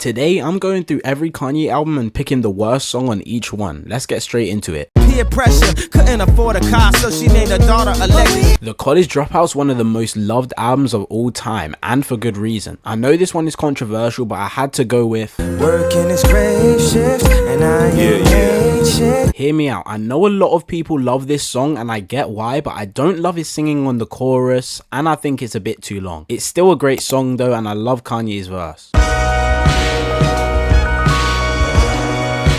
Today, I'm going through every Kanye album and picking the worst song on each one. Let's get straight into it. Peer pressure, couldn't afford a car, so she named her daughter Alexis. The College Dropout is one of the most loved albums of all time, and for good reason. I know this one is controversial, but I had to go with Working this grave shift, and I ain't shit. Hear me out, I know a lot of people love this song and I get why, but I don't love his singing on the chorus, and I think it's a bit too long. It's still a great song though, and I love Kanye's verse.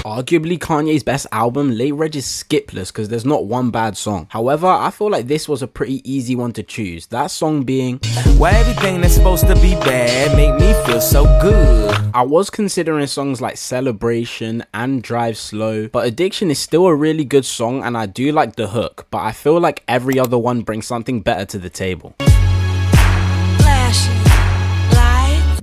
Arguably Kanye's best album, Late Reg is skipless because there's not one bad song. However, I feel like this was a pretty easy one to choose. That song being Why everything that's supposed to be bad make me feel so good. I was considering songs like Celebration and Drive Slow, but Addiction is still a really good song and I do like the hook, but I feel like every other one brings something better to the table.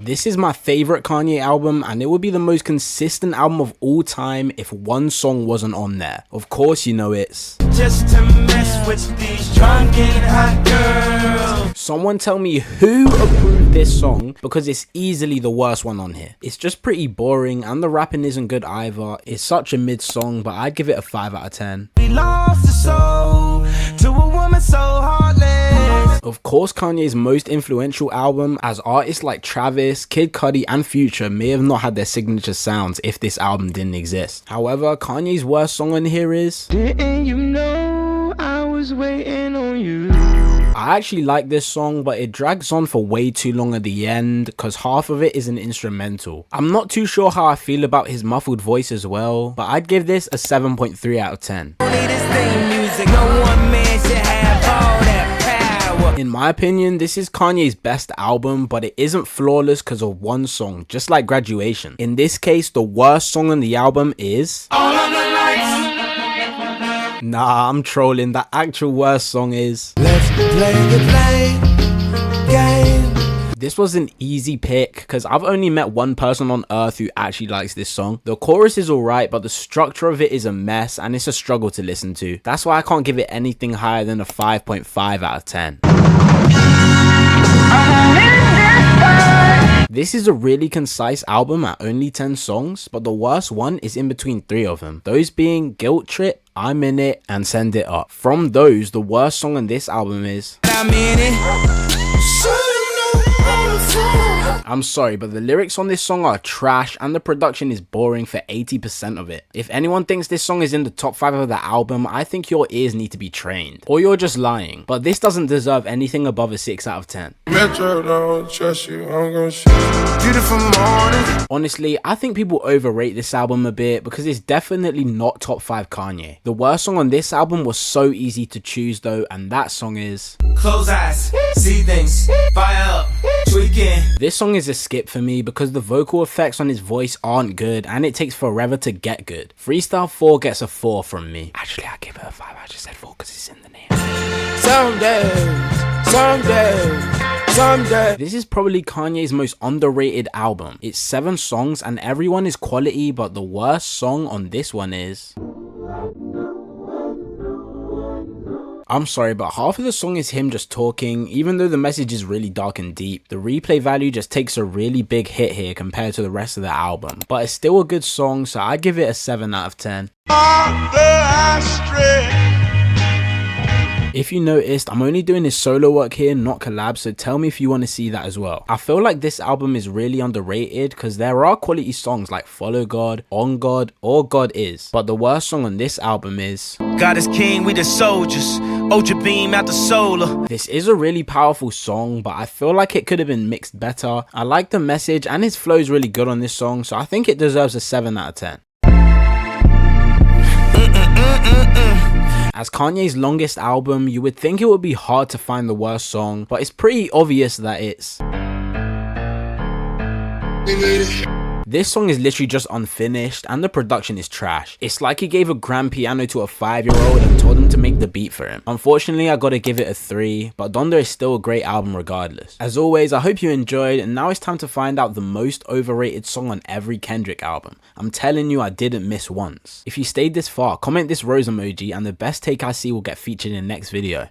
This is my favorite Kanye album, and it would be the most consistent album of all time if one song wasn't on there. Of course you know it's Just to mess with these drunken hot girls. Someone tell me who approved this song, because it's easily the worst one on here. It's just pretty boring and the rapping isn't good either. It's such a mid song, but I'd give it a 5 out of 10. We lost the soul to a woman so heartless. Of course, Kanye's most influential album, as artists like Travis, Kid Cudi and Future may have not had their signature sounds if this album didn't exist. However, Kanye's worst song on here is Didn't you know I was waiting on you? I actually like this song, but it drags on for way too long at the end because half of it is an instrumental. I'm not too sure how I feel about his muffled voice as well, but I'd give this a 7.3 out of 10. In my opinion, this is Kanye's best album, but it isn't flawless because of one song, just like Graduation. In this case, the worst song on the album is All of the lights. Nah, I'm trolling. The actual worst song is Let's play the game. This was an easy pick because I've only met one person on earth who actually likes this song. The chorus is alright, but the structure of it is a mess and it's a struggle to listen to. That's why I can't give it anything higher than a 5.5 out of 10. This is a really concise album at only 10 songs, but the worst one is in between 3 of them. Those being Guilt Trip, I'm In It, and Send It Up. From those, the worst song on this album is I'm sorry, but the lyrics on this song are trash and the production is boring for 80% of it. If anyone thinks this song is in the top 5 of the album, I think your ears need to be trained. Or you're just lying. But this doesn't deserve anything above a 6 out of 10. Metro don't trust you, I'm gonna shoot you. Beautiful morning. Honestly, I think people overrate this album a bit because it's definitely not top 5 Kanye. The worst song on this album was so easy to choose though, and that song is Close eyes, see things, fire up, tweaking. This song is a skip for me because the vocal effects on his voice aren't good and it takes forever to get good. Freestyle 4 gets a 4 from me. Actually, I give it a 5. I just said 4 because it's in the name. Someday. This is probably Kanye's most underrated album. It's 7 songs and everyone is quality, but the worst song on this one is I'm sorry, but half of the song is him just talking, even though the message is really dark and deep. The replay value just takes a really big hit here compared to the rest of the album. But it's still a good song, so I'd give it a 7 out of 10. If you noticed, I'm only doing his solo work here, not collabs, so tell me if you want to see that as well. I feel like this album is really underrated because there are quality songs like Follow God, On God, or God Is. But the worst song on this album is God is king, we the soldiers. Ultra beam out the solar. This is a really powerful song, but I feel like it could have been mixed better. I like the message and his flow is really good on this song, so I think it deserves a 7 out of 10. As Kanye's longest album, you would think it would be hard to find the worst song, but it's pretty obvious that it's This song is literally just unfinished and the production is trash. It's like he gave a grand piano to a 5-year-old and told him to make the beat for him. Unfortunately, I gotta give it a 3, but Donda is still a great album regardless. As always, I hope you enjoyed, and now it's time to find out the most overrated song on every Kendrick album. I'm telling you, I didn't miss once. If you stayed this far, comment this rose emoji and the best take I see will get featured in the next video.